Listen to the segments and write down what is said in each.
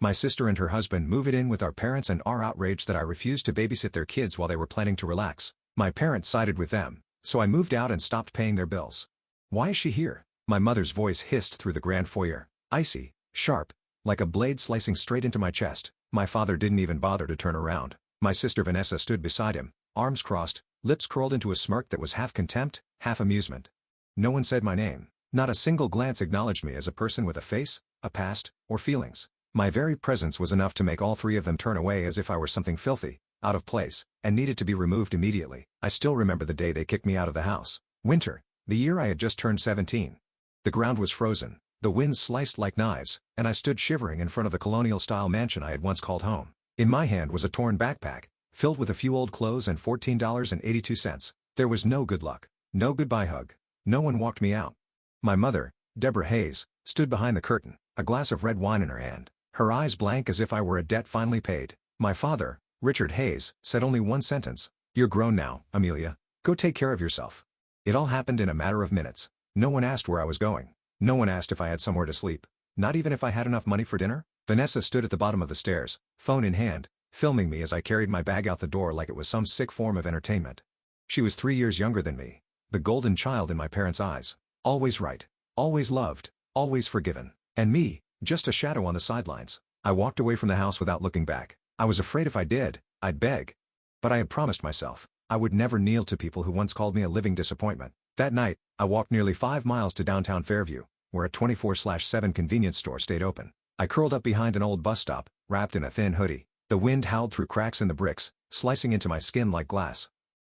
My sister and her husband moved in with our parents and are outraged that I refused to babysit their kids while they were planning to relax. My parents sided with them, so I moved out and stopped paying their bills. Why is she here? My mother's voice hissed through the grand foyer, icy, sharp, like a blade slicing straight into my chest. My father didn't even bother to turn around. My sister Vanessa stood beside him, arms crossed, lips curled into a smirk that was half contempt, half amusement. No one said my name. Not a single glance acknowledged me as a person with a face, a past, or feelings. My very presence was enough to make all three of them turn away as if I were something filthy, out of place, and needed to be removed immediately. I still remember the day they kicked me out of the house. Winter, the year I had just turned 17. The ground was frozen, the winds sliced like knives, and I stood shivering in front of the colonial-style mansion I had once called home. In my hand was a torn backpack, filled with a few old clothes and $14.82. There was no good luck, no goodbye hug. No one walked me out. My mother, Deborah Hayes, stood behind the curtain, a glass of red wine in her hand, her eyes blank as if I were a debt finally paid. My father, Richard Hayes, said only one sentence: "You're grown now, Amelia. Go take care of yourself." It all happened in a matter of minutes. No one asked where I was going. No one asked if I had somewhere to sleep. Not even if I had enough money for dinner. Vanessa stood at the bottom of the stairs, phone in hand, filming me as I carried my bag out the door like it was some sick form of entertainment. She was 3 years younger than me, the golden child in my parents' eyes. Always right, always loved, always forgiven. And me, just a shadow on the sidelines. I walked away from the house without looking back. I was afraid if I did, I'd beg. But I had promised myself I would never kneel to people who once called me a living disappointment. That night, I walked nearly 5 miles to downtown Fairview, where a 24/7 convenience store stayed open. I curled up behind an old bus stop, wrapped in a thin hoodie. The wind howled through cracks in the bricks, slicing into my skin like glass.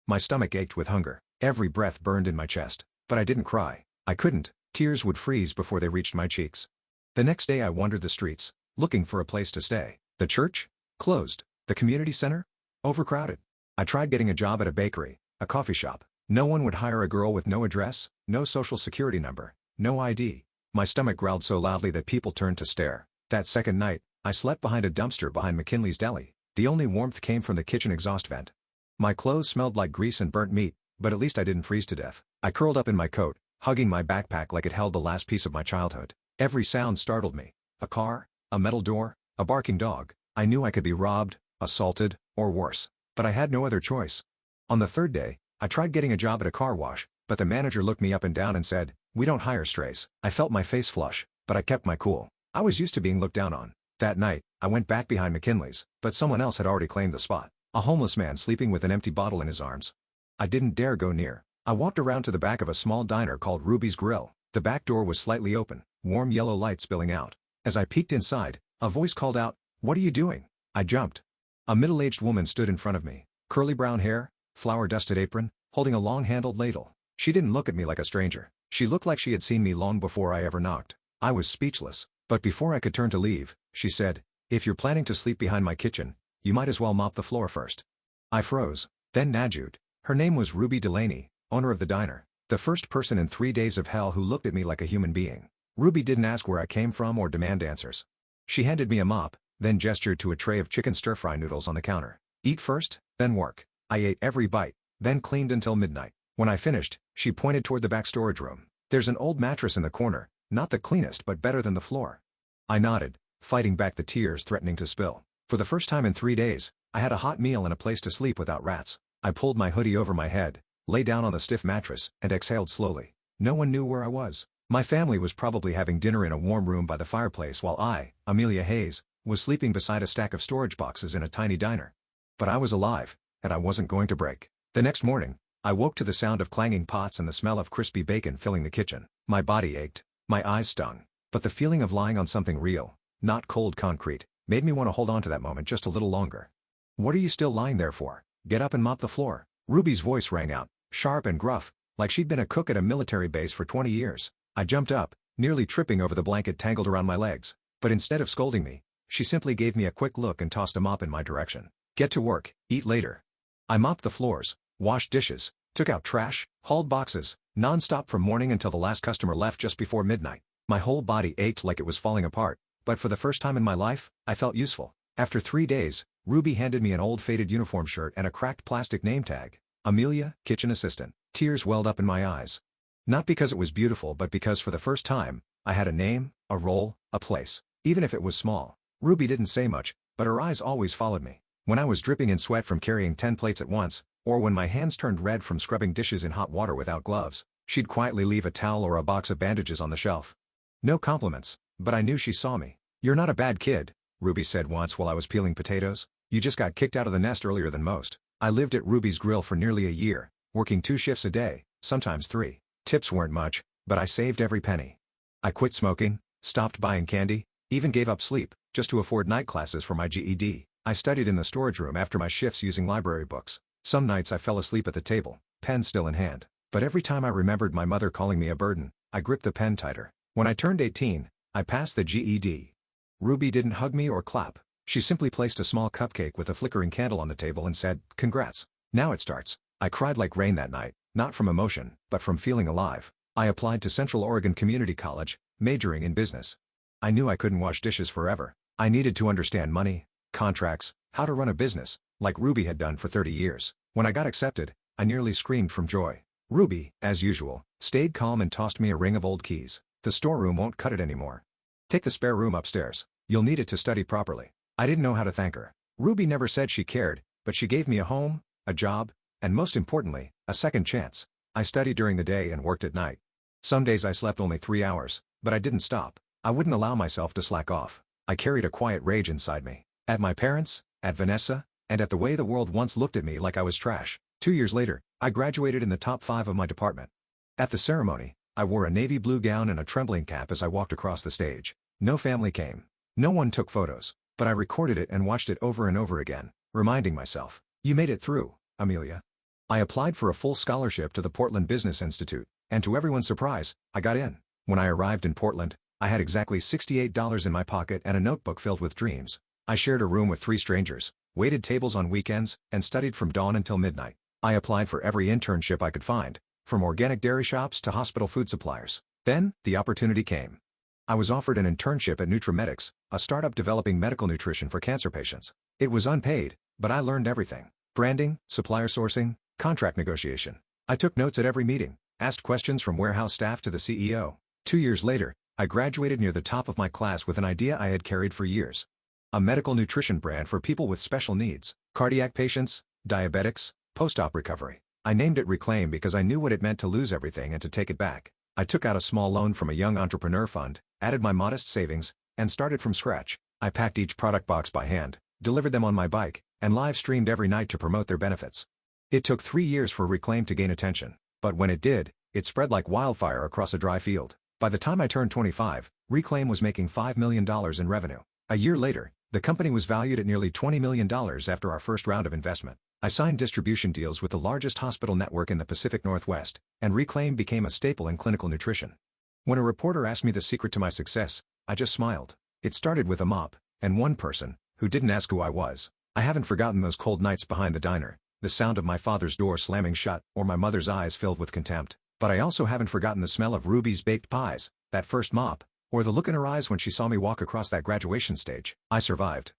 My stomach ached with hunger. Every breath burned in my chest. But I didn't cry. I couldn't. Tears would freeze before they reached my cheeks. The next day I wandered the streets, looking for a place to stay. The church? Closed. The community center? Overcrowded. I tried getting a job at a bakery, a coffee shop. No one would hire a girl with no address, no social security number, no ID. My stomach growled so loudly that people turned to stare. That second night, I slept behind a dumpster behind McKinley's Deli. The only warmth came from the kitchen exhaust vent. My clothes smelled like grease and burnt meat, but at least I didn't freeze to death. I curled up in my coat, hugging my backpack like it held the last piece of my childhood. Every sound startled me. A car, a metal door, a barking dog. I knew I could be robbed, assaulted, or worse. But I had no other choice. On the third day, I tried getting a job at a car wash, but the manager looked me up and down and said, "We don't hire strays." I felt my face flush, but I kept my cool. I was used to being looked down on. That night, I went back behind McKinley's, but someone else had already claimed the spot. A homeless man sleeping with an empty bottle in his arms. I didn't dare go near. I walked around to the back of a small diner called Ruby's Grill. The back door was slightly open, warm yellow light spilling out. As I peeked inside, a voice called out, "What are you doing?" I jumped. A middle-aged woman stood in front of me, curly brown hair, flour-dusted apron, holding a long-handled ladle. She didn't look at me like a stranger. She looked like she had seen me long before I ever knocked. I was speechless, but before I could turn to leave, she said, "If you're planning to sleep behind my kitchen, you might as well mop the floor first." I froze, then Najud. Her name was Ruby Delaney, owner of the diner. The first person in 3 days of hell who looked at me like a human being. Ruby didn't ask where I came from or demand answers. She handed me a mop, then gestured to a tray of chicken stir-fry noodles on the counter. "Eat first, then work." I ate every bite, then cleaned until midnight. When I finished, she pointed toward the back storage room. "There's an old mattress in the corner, not the cleanest but better than the floor." I nodded, fighting back the tears threatening to spill. For the first time in 3 days, I had a hot meal and a place to sleep without rats. I pulled my hoodie over my head, lay down on the stiff mattress, and exhaled slowly. No one knew where I was. My family was probably having dinner in a warm room by the fireplace while I, Amelia Hayes, was sleeping beside a stack of storage boxes in a tiny diner. But I was alive, and I wasn't going to break. The next morning, I woke to the sound of clanging pots and the smell of crispy bacon filling the kitchen. My body ached, my eyes stung, but the feeling of lying on something real, not cold concrete, made me want to hold on to that moment just a little longer. "What are you still lying there for? Get up and mop the floor." Ruby's voice rang out, sharp and gruff, like she'd been a cook at a military base for 20 years. I jumped up, nearly tripping over the blanket tangled around my legs. But instead of scolding me, she simply gave me a quick look and tossed a mop in my direction. "Get to work, eat later." I mopped the floors, washed dishes, took out trash, hauled boxes, non-stop from morning until the last customer left just before midnight. My whole body ached like it was falling apart, but for the first time in my life, I felt useful. After 3 days, Ruby handed me an old faded uniform shirt and a cracked plastic name tag. Amelia, kitchen assistant. Tears welled up in my eyes. Not because it was beautiful but because for the first time, I had a name, a role, a place, even if it was small. Ruby didn't say much, but her eyes always followed me. When I was dripping in sweat from carrying 10 plates at once, or when my hands turned red from scrubbing dishes in hot water without gloves, she'd quietly leave a towel or a box of bandages on the shelf. No compliments, but I knew she saw me. "You're not a bad kid," Ruby said once while I was peeling potatoes. "You just got kicked out of the nest earlier than most." I lived at Ruby's Grill for nearly a year, working 2 shifts a day, sometimes 3. Tips weren't much, but I saved every penny. I quit smoking, stopped buying candy, even gave up sleep, just to afford night classes for my GED. I studied in the storage room after my shifts using library books. Some nights I fell asleep at the table, pen still in hand. But every time I remembered my mother calling me a burden, I gripped the pen tighter. When I turned 18, I passed the GED. Ruby didn't hug me or clap. She simply placed a small cupcake with a flickering candle on the table and said, "Congrats. Now it starts." I cried like rain that night, not from emotion, but from feeling alive. I applied to Central Oregon Community College, majoring in business. I knew I couldn't wash dishes forever. I needed to understand money, contracts, how to run a business, like Ruby had done for 30 years. When I got accepted, I nearly screamed from joy. Ruby, as usual, stayed calm and tossed me a ring of old keys. "The storeroom won't cut it anymore. Take the spare room upstairs. You'll need it to study properly." I didn't know how to thank her. Ruby never said she cared, but she gave me a home, a job, and most importantly, a second chance. I studied during the day and worked at night. Some days I slept only 3 hours, but I didn't stop. I wouldn't allow myself to slack off. I carried a quiet rage inside me. At my parents, at Vanessa, and at the way the world once looked at me like I was trash. 2 years later, I graduated in the top 5 of my department. At the ceremony, I wore a navy blue gown and a trembling cap as I walked across the stage. No family came. No one took photos, but I recorded it and watched it over and over again, reminding myself, "You made it through, Amelia." I applied for a full scholarship to the Portland Business Institute, and to everyone's surprise, I got in. When I arrived in Portland, I had exactly $68 in my pocket and a notebook filled with dreams. I shared a room with 3 strangers, waited tables on weekends, and studied from dawn until midnight. I applied for every internship I could find, from organic dairy shops to hospital food suppliers. Then, the opportunity came. I was offered an internship at NutriMedics, a startup developing medical nutrition for cancer patients. It was unpaid, but I learned everything: branding, supplier sourcing, contract negotiation. I took notes at every meeting, asked questions from warehouse staff to the CEO. 2 years later, I graduated near the top of my class with an idea I had carried for years. A medical nutrition brand for people with special needs, cardiac patients, diabetics, post-op recovery. I named it Reclaim because I knew what it meant to lose everything and to take it back. I took out a small loan from a young entrepreneur fund, added my modest savings, and started from scratch. I packed each product box by hand, delivered them on my bike, and live-streamed every night to promote their benefits. It took 3 years for Reclaim to gain attention, but when it did, it spread like wildfire across a dry field. By the time I turned 25, Reclaim was making $5 million in revenue. A year later, the company was valued at nearly $20 million after our first round of investment. I signed distribution deals with the largest hospital network in the Pacific Northwest, and Reclaim became a staple in clinical nutrition. When a reporter asked me the secret to my success, I just smiled. It started with a mop, and one person, who didn't ask who I was. I haven't forgotten those cold nights behind the diner, the sound of my father's door slamming shut, or my mother's eyes filled with contempt. But I also haven't forgotten the smell of Ruby's baked pies, that first mop, or the look in her eyes when she saw me walk across that graduation stage. I survived.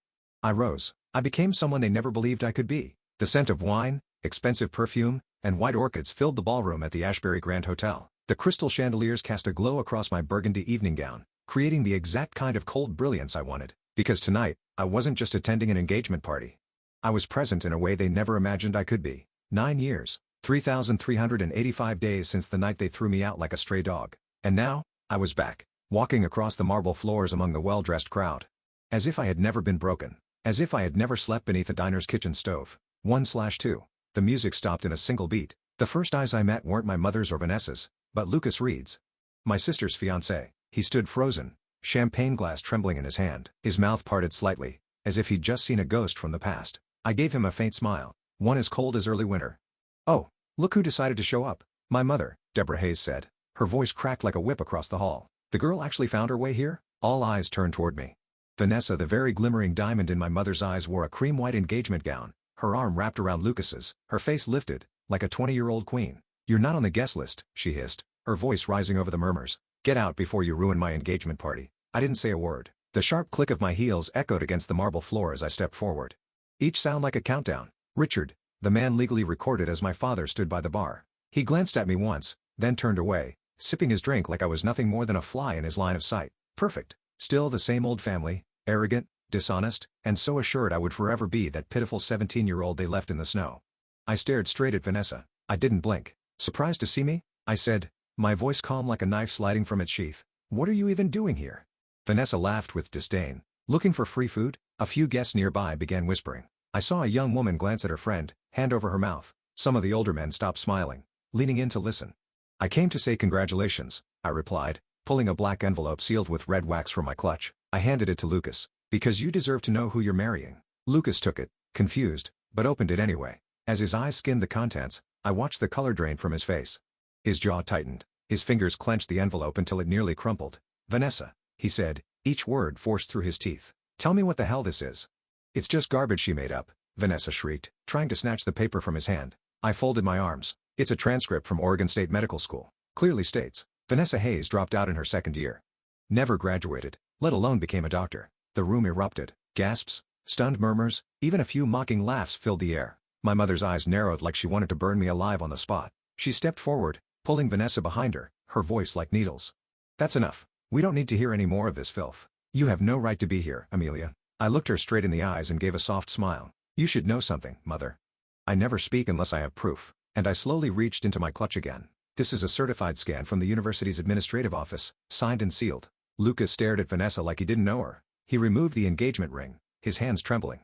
I rose. I became someone they never believed I could be. The scent of wine, expensive perfume, and white orchids filled the ballroom at the Ashbury Grand Hotel. The crystal chandeliers cast a glow across my burgundy evening gown, creating the exact kind of cold brilliance I wanted. Because tonight, I wasn't just attending an engagement party. I was present in a way they never imagined I could be. 9 years, 3,385 days since the night they threw me out like a stray dog. And now, I was back, walking across the marble floors among the well-dressed crowd. As if I had never been broken. As if I had never slept beneath a diner's kitchen stove. 1/2. The music stopped in a single beat. The first eyes I met weren't my mother's or Vanessa's, but Lucas Reed's. My sister's fiancé. He stood frozen, champagne glass trembling in his hand. His mouth parted slightly, as if he'd just seen a ghost from the past. I gave him a faint smile, one as cold as early winter. "Oh, look who decided to show up." "My mother," Deborah Hayes said. Her voice cracked like a whip across the hall. "The girl actually found her way here?" All eyes turned toward me. Vanessa, the very glimmering diamond in my mother's eyes, wore a cream-white engagement gown, her arm wrapped around Lucas's, her face lifted, like a 20-year-old queen. "You're not on the guest list," she hissed, her voice rising over the murmurs. "Get out before you ruin my engagement party." I didn't say a word. The sharp click of my heels echoed against the marble floor as I stepped forward. Each sound like a countdown. "Richard," the man legally recorded as my father stood by the bar. He glanced at me once, then turned away, sipping his drink like I was nothing more than a fly in his line of sight. Perfect. Still the same old family, arrogant, dishonest, and so assured I would forever be that pitiful 17-year-old they left in the snow. I stared straight at Vanessa. I didn't blink. "Surprised to see me?" I said, my voice calm like a knife sliding from its sheath. "What are you even doing here?" Vanessa laughed with disdain. "Looking for free food?" A few guests nearby began whispering. I saw a young woman glance at her friend, hand over her mouth. Some of the older men stopped smiling, leaning in to listen. "I came to say congratulations," I replied, pulling a black envelope sealed with red wax from my clutch. I handed it to Lucas. "Because you deserve to know who you're marrying." Lucas took it, confused, but opened it anyway. As his eyes skimmed the contents, I watched the color drain from his face. His jaw tightened. His fingers clenched the envelope until it nearly crumpled. "Vanessa," he said, each word forced through his teeth. "Tell me what the hell this is." "It's just garbage she made up," Vanessa shrieked, trying to snatch the paper from his hand. I folded my arms. "It's a transcript from Oregon State Medical School. Clearly states, Vanessa Hayes dropped out in her second year. Never graduated, let alone became a doctor." The room erupted. Gasps, stunned murmurs, even a few mocking laughs filled the air. My mother's eyes narrowed like she wanted to burn me alive on the spot. She stepped forward, pulling Vanessa behind her, her voice like needles. "That's enough. We don't need to hear any more of this filth. You have no right to be here, Amelia." I looked her straight in the eyes and gave a soft smile. "You should know something, Mother. I never speak unless I have proof." And I slowly reached into my clutch again. "This is a certified scan from the university's administrative office, signed and sealed." Lucas stared at Vanessa like he didn't know her. He removed the engagement ring, his hands trembling.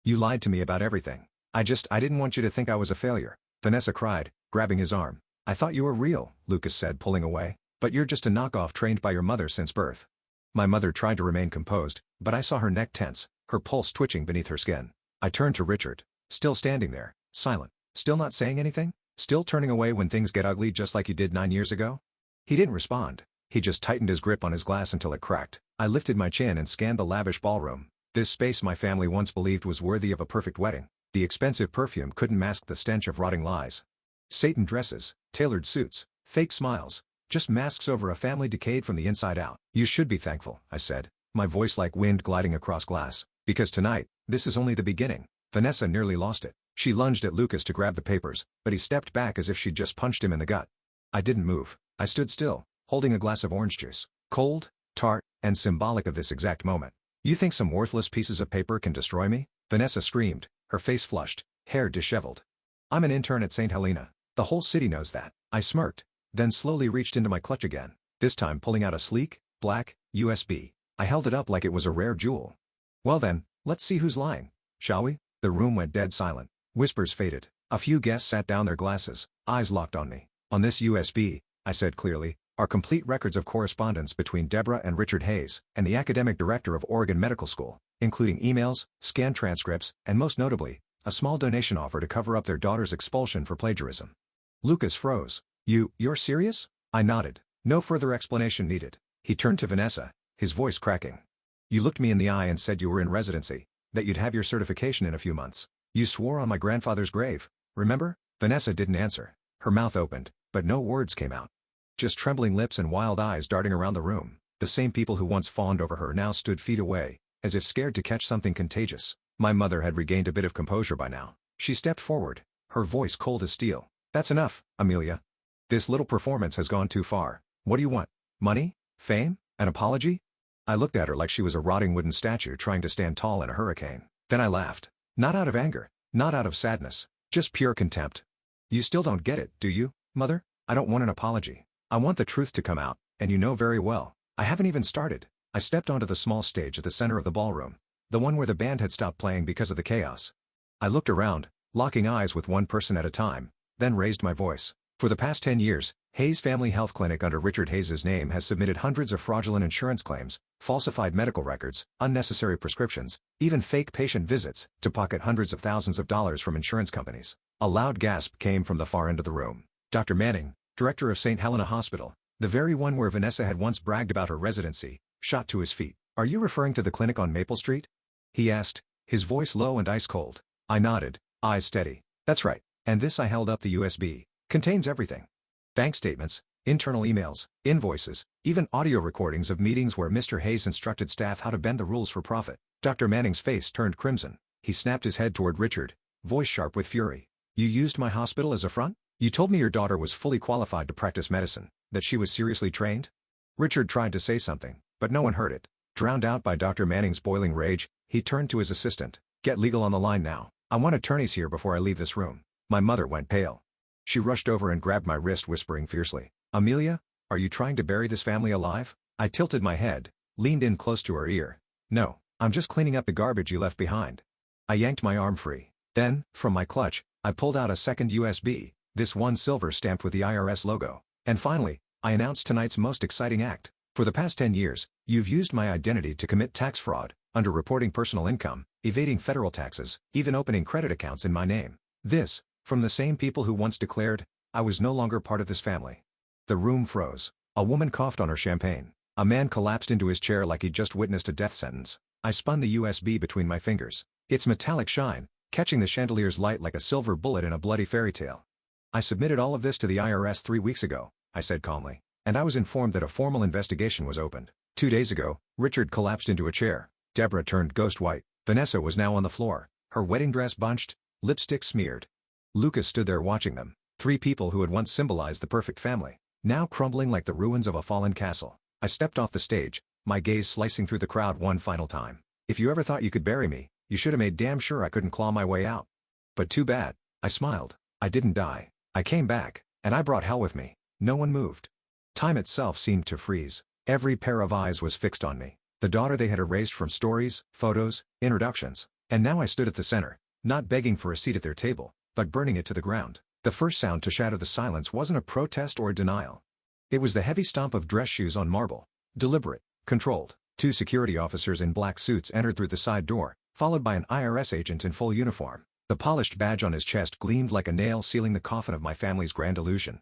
"You lied to me about everything. I didn't want you to think I was a failure," Vanessa cried, grabbing his arm. "I thought you were real," Lucas said, pulling away. "But you're just a knockoff trained by your mother since birth." My mother tried to remain composed, but I saw her neck tense, her pulse twitching beneath her skin. I turned to Richard, still standing there, silent, still not saying anything, still turning away when things get ugly just like you did 9 years ago. He didn't respond. He just tightened his grip on his glass until it cracked. I lifted my chin and scanned the lavish ballroom. This space my family once believed was worthy of a perfect wedding. The expensive perfume couldn't mask the stench of rotting lies. Satan dresses, tailored suits, fake smiles, just masks over a family decayed from the inside out. "You should be thankful," I said, my voice like wind gliding across glass, "because tonight, this is only the beginning." Vanessa nearly lost it. She lunged at Lucas to grab the papers, but he stepped back as if she'd just punched him in the gut. I didn't move. I stood still, holding a glass of orange juice, cold, tart, and symbolic of this exact moment. "You think some worthless pieces of paper can destroy me?" Vanessa screamed, her face flushed, hair disheveled. "I'm an intern at St. Helena. The whole city knows that." I smirked, then slowly reached into my clutch again, this time pulling out a sleek, black, USB. I held it up like it was a rare jewel. "Well then, let's see who's lying, shall we?" The room went dead silent. Whispers faded. A few guests sat down their glasses, eyes locked on me. "On this USB," I said clearly, "are complete records of correspondence between Deborah and Richard Hayes, and the academic director of Oregon Medical School, including emails, scanned transcripts, and most notably, a small donation offer to cover up their daughter's expulsion for plagiarism." Lucas froze. You're serious?" I nodded. No further explanation needed. He turned to Vanessa, his voice cracking. "You looked me in the eye and said you were in residency, that you'd have your certification in a few months. You swore on my grandfather's grave, remember?" Vanessa didn't answer. Her mouth opened, but no words came out. Just trembling lips and wild eyes darting around the room. The same people who once fawned over her now stood feet away, as if scared to catch something contagious. My mother had regained a bit of composure by now. She stepped forward, her voice cold as steel. "That's enough, Amelia. This little performance has gone too far. What do you want? Money? Fame? An apology?" I looked at her like she was a rotting wooden statue trying to stand tall in a hurricane. Then I laughed. Not out of anger, not out of sadness, just pure contempt. "You still don't get it, do you, Mother? I don't want an apology. I want the truth to come out, and you know very well. I haven't even started." I stepped onto the small stage at the center of the ballroom, the one where the band had stopped playing because of the chaos. I looked around, locking eyes with one person at a time, then raised my voice. "For the past 10 years, Hayes Family Health Clinic under Richard Hayes' name has submitted hundreds of fraudulent insurance claims, falsified medical records, unnecessary prescriptions, even fake patient visits, to pocket hundreds of thousands of dollars from insurance companies." A loud gasp came from the far end of the room. Dr. Manning, director of St. Helena Hospital, the very one where Vanessa had once bragged about her residency, shot to his feet. "Are you referring to the clinic on Maple Street?" he asked, his voice low and ice cold. I nodded, eyes steady. "That's right." And this, I held up the USB, "contains everything. Bank statements, internal emails, invoices, even audio recordings of meetings where Mr. Hayes instructed staff how to bend the rules for profit." Dr. Manning's face turned crimson. He snapped his head toward Richard, voice sharp with fury. "You used my hospital as a front? You told me your daughter was fully qualified to practice medicine, that she was seriously trained?" Richard tried to say something, but no one heard it. Drowned out by Dr. Manning's boiling rage, He turned to his assistant. Get legal on the line now. I want attorneys here before I leave this room. My mother went pale. She rushed over and grabbed my wrist, whispering fiercely, Amelia, are you trying to bury this family alive? I tilted my head, leaned in close to her ear. No, I'm just cleaning up the garbage you left behind. I yanked my arm free. Then, from my clutch, I pulled out a second USB, this one silver stamped with the IRS logo. And finally, I announced tonight's most exciting act. For the past 10 years, you've used my identity to commit tax fraud, underreporting personal income, evading federal taxes, even opening credit accounts in my name. This, from the same people who once declared, I was no longer part of this family. The room froze. A woman coughed on her champagne. A man collapsed into his chair like he'd just witnessed a death sentence. I spun the USB between my fingers. Its metallic shine, catching the chandelier's light like a silver bullet in a bloody fairy tale. I submitted all of this to the IRS 3 weeks ago, I said calmly, and I was informed that a formal investigation was opened. 2 days ago, Richard collapsed into a chair. Deborah turned ghost white. Vanessa was now on the floor, her wedding dress bunched, lipstick smeared. Lucas stood there watching them, 3 people who had once symbolized the perfect family, now crumbling like the ruins of a fallen castle. I stepped off the stage, my gaze slicing through the crowd one final time. If you ever thought you could bury me, you should have made damn sure I couldn't claw my way out. But too bad. I smiled. I didn't die. I came back, and I brought hell with me. No one moved. Time itself seemed to freeze. Every pair of eyes was fixed on me. The daughter they had erased from stories, photos, introductions. And now I stood at the center, not begging for a seat at their table, but burning it to the ground. The first sound to shatter the silence wasn't a protest or a denial. It was the heavy stomp of dress shoes on marble. Deliberate, controlled. 2 security officers in black suits entered through the side door, followed by an IRS agent in full uniform. The polished badge on his chest gleamed like a nail sealing the coffin of my family's grand illusion.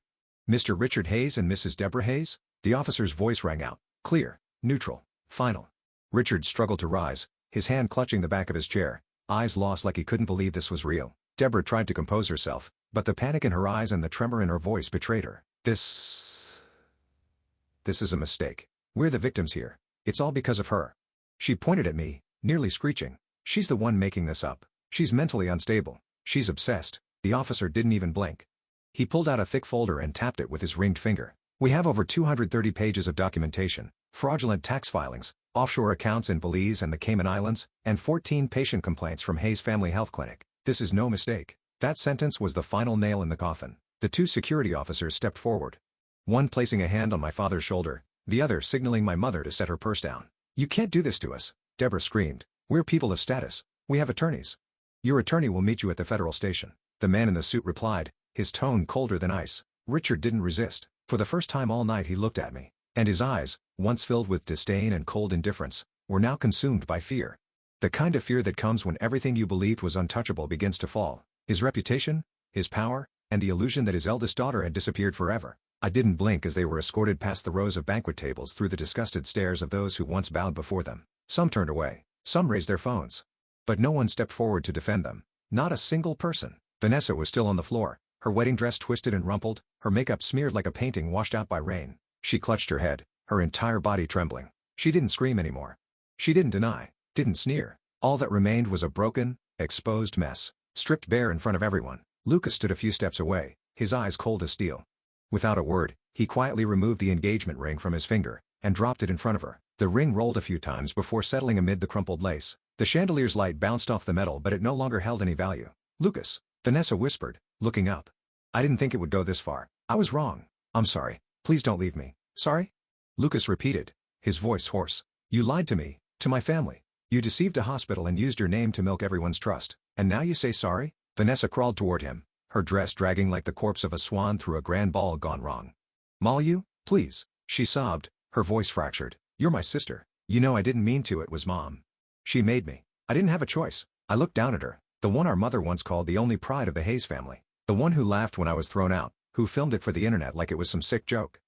Mr. Richard Hayes and Mrs. Deborah Hayes? The officer's voice rang out, clear, neutral, final. Richard struggled to rise, his hand clutching the back of his chair, eyes lost like he couldn't believe this was real. Deborah tried to compose herself, but the panic in her eyes and the tremor in her voice betrayed her. This is a mistake. We're the victims here. It's all because of her. She pointed at me, nearly screeching. She's the one making this up. She's mentally unstable. She's obsessed. The officer didn't even blink. He pulled out a thick folder and tapped it with his ringed finger. We have over 230 pages of documentation, fraudulent tax filings, offshore accounts in Belize and the Cayman Islands, and 14 patient complaints from Hayes Family Health Clinic. This is no mistake. That sentence was the final nail in the coffin. The 2 security officers stepped forward. One placing a hand on my father's shoulder, the other signaling my mother to set her purse down. You can't do this to us, Deborah screamed. We're people of status. We have attorneys. Your attorney will meet you at the federal station. The man in the suit replied, his tone colder than ice. Richard didn't resist. For the first time all night he looked at me, and his eyes, once filled with disdain and cold indifference, were now consumed by fear. The kind of fear that comes when everything you believed was untouchable begins to fall. His reputation, his power, and the illusion that his eldest daughter had disappeared forever. I didn't blink as they were escorted past the rows of banquet tables through the disgusted stares of those who once bowed before them. Some turned away. Some raised their phones. But no one stepped forward to defend them. Not a single person. Vanessa was still on the floor, her wedding dress twisted and rumpled, her makeup smeared like a painting washed out by rain. She clutched her head, her entire body trembling. She didn't scream anymore. She didn't deny, didn't sneer. All that remained was a broken, exposed mess, stripped bare in front of everyone. Lucas stood a few steps away, his eyes cold as steel. Without a word, he quietly removed the engagement ring from his finger, and dropped it in front of her. The ring rolled a few times before settling amid the crumpled lace. The chandelier's light bounced off the metal, but it no longer held any value. Lucas, Vanessa whispered, looking up. I didn't think it would go this far. I was wrong. I'm sorry. Please don't leave me. Sorry? Lucas repeated, his voice hoarse. You lied to me, to my family. You deceived a hospital and used your name to milk everyone's trust. And now you say sorry? Vanessa crawled toward him, her dress dragging like the corpse of a swan through a grand ball gone wrong. Molly, please, she sobbed, her voice fractured. You're my sister. You know I didn't mean to. It was Mom. She made me. I didn't have a choice. I looked down at her, the one our mother once called the only pride of the Hayes family. The one who laughed when I was thrown out, who filmed it for the internet like it was some sick joke.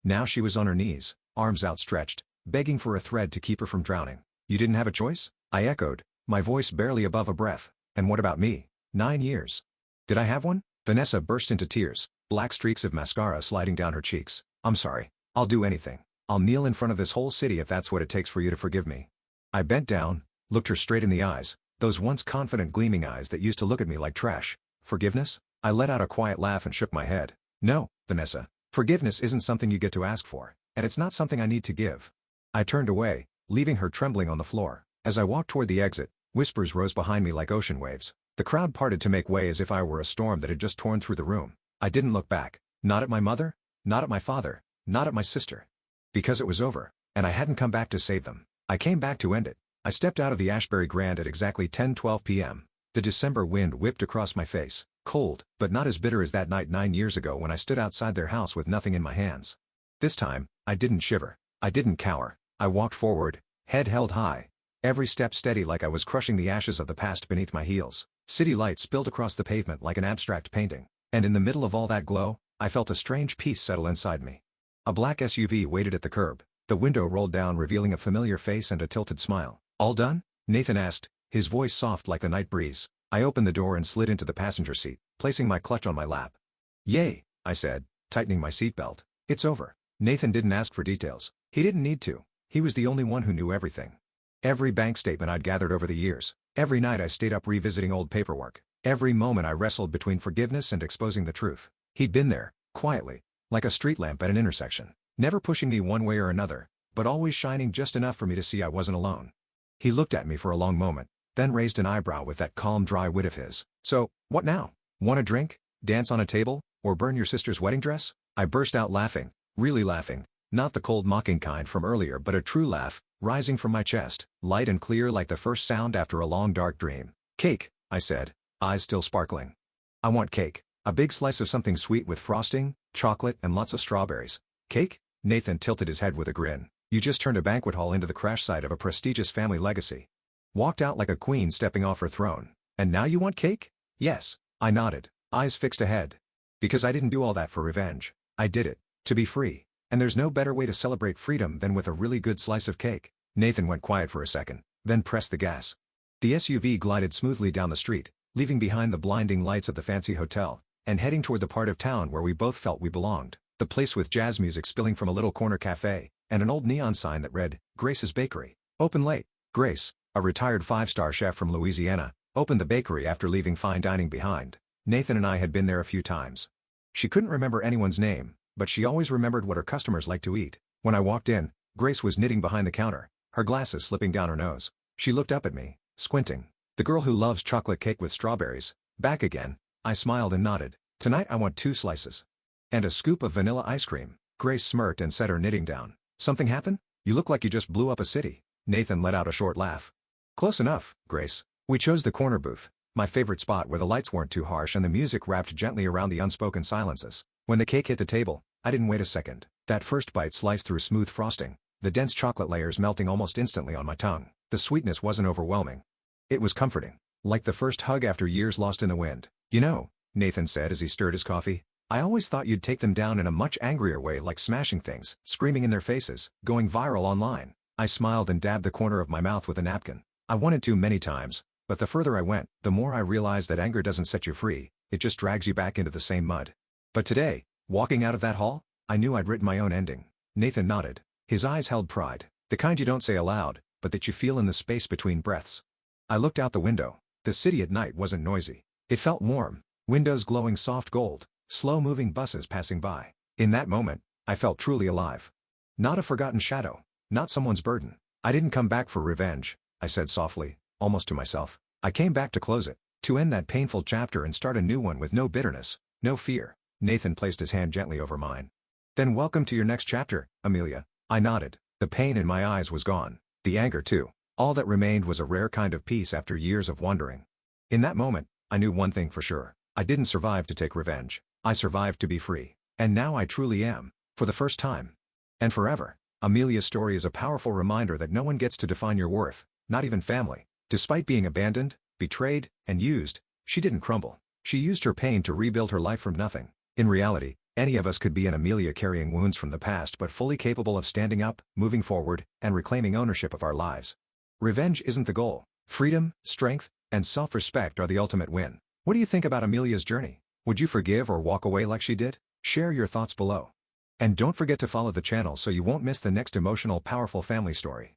Now she was on her knees, arms outstretched, begging for a thread to keep her from drowning. You didn't have a choice? I echoed, my voice barely above a breath. And what about me? 9 years. Did I have one? Vanessa burst into tears, black streaks of mascara sliding down her cheeks. I'm sorry. I'll do anything. I'll kneel in front of this whole city if that's what it takes for you to forgive me. I bent down, looked her straight in the eyes, those once confident gleaming eyes that used to look at me like trash. Forgiveness? I let out a quiet laugh and shook my head. No, Vanessa. Forgiveness isn't something you get to ask for, and it's not something I need to give. I turned away, leaving her trembling on the floor. As I walked toward the exit, whispers rose behind me like ocean waves. The crowd parted to make way as if I were a storm that had just torn through the room. I didn't look back. Not at my mother, not at my father, not at my sister. Because it was over, and I hadn't come back to save them. I came back to end it. I stepped out of the Ashbury Grand at exactly 10:12 p.m. The December wind whipped across my face, cold, but not as bitter as that night 9 years ago when I stood outside their house with nothing in my hands. This time, I didn't shiver. I didn't cower. I walked forward, head held high. Every step steady like I was crushing the ashes of the past beneath my heels. City lights spilled across the pavement like an abstract painting, and in the middle of all that glow, I felt a strange peace settle inside me. A black SUV waited at the curb. The window rolled down revealing a familiar face and a tilted smile. "All done?" Nathan asked, his voice soft like the night breeze. I opened the door and slid into the passenger seat, placing my clutch on my lap. "Yay," I said, tightening my seatbelt. "It's over." Nathan didn't ask for details. He didn't need to. He was the only one who knew everything. Every bank statement I'd gathered over the years. Every night I stayed up revisiting old paperwork. Every moment I wrestled between forgiveness and exposing the truth. He'd been there, quietly, like a street lamp at an intersection. Never pushing me one way or another, but always shining just enough for me to see I wasn't alone. He looked at me for a long moment, then raised an eyebrow with that calm dry wit of his. "So, what now? Want a drink? Dance on a table? Or burn your sister's wedding dress?" I burst out laughing, really laughing, not the cold mocking kind from earlier but a true laugh, rising from my chest, light and clear like the first sound after a long dark dream. "Cake," I said, eyes still sparkling. "I want cake. A big slice of something sweet with frosting, chocolate and lots of strawberries." "Cake?" Nathan tilted his head with a grin. "You just turned a banquet hall into the crash site of a prestigious family legacy. Walked out like a queen stepping off her throne. And now you want cake?" "Yes," I nodded, eyes fixed ahead. "Because I didn't do all that for revenge. I did it to be free. And there's no better way to celebrate freedom than with a really good slice of cake." Nathan went quiet for a second, then pressed the gas. The SUV glided smoothly down the street, leaving behind the blinding lights of the fancy hotel, and heading toward the part of town where we both felt we belonged. The place with jazz music spilling from a little corner cafe, and an old neon sign that read, "Grace's Bakery. Open late." Grace, a retired five-star chef from Louisiana, opened the bakery after leaving fine dining behind. Nathan and I had been there a few times. She couldn't remember anyone's name, but she always remembered what her customers liked to eat. When I walked in, Grace was knitting behind the counter, her glasses slipping down her nose. She looked up at me, squinting. "The girl who loves chocolate cake with strawberries. Back again." I smiled and nodded. "Tonight I want 2 slices. And a scoop of vanilla ice cream." Grace smirked and set her knitting down. "Something happen? You look like you just blew up a city." Nathan let out a short laugh. "Close enough, Grace. We chose the corner booth, my favorite spot where the lights weren't too harsh and the music wrapped gently around the unspoken silences. When the cake hit the table, I didn't wait a second. That first bite sliced through smooth frosting, the dense chocolate layers melting almost instantly on my tongue. The sweetness wasn't overwhelming. It was comforting, like the first hug after years lost in the wind. "You know," Nathan said as he stirred his coffee, "I always thought you'd take them down in a much angrier way, like smashing things, screaming in their faces, going viral online." I smiled and dabbed the corner of my mouth with a napkin. I wanted to many times, but the further I went, the more I realized that anger doesn't set you free, it just drags you back into the same mud. But today, walking out of that hall, I knew I'd written my own ending. Nathan nodded. His eyes held pride, the kind you don't say aloud, but that you feel in the space between breaths. I looked out the window. The city at night wasn't noisy. It felt warm, windows glowing soft gold, slow-moving buses passing by. In that moment, I felt truly alive. Not a forgotten shadow, not someone's burden. "I didn't come back for revenge," I said softly, almost to myself. "I came back to close it, to end that painful chapter and start a new one with no bitterness, no fear." Nathan placed his hand gently over mine. "Then welcome to your next chapter, Amelia." I nodded. The pain in my eyes was gone. The anger too. All that remained was a rare kind of peace after years of wandering. In that moment, I knew one thing for sure. I didn't survive to take revenge. I survived to be free. And now I truly am. For the first time. And forever. Amelia's story is a powerful reminder that no one gets to define your worth, not even family. Despite being abandoned, betrayed, and used, she didn't crumble. She used her pain to rebuild her life from nothing. In reality, any of us could be an Amelia carrying wounds from the past but fully capable of standing up, moving forward, and reclaiming ownership of our lives. Revenge isn't the goal. Freedom, strength, and self-respect are the ultimate win. What do you think about Amelia's journey? Would you forgive or walk away like she did? Share your thoughts below. And don't forget to follow the channel so you won't miss the next emotional, powerful family story.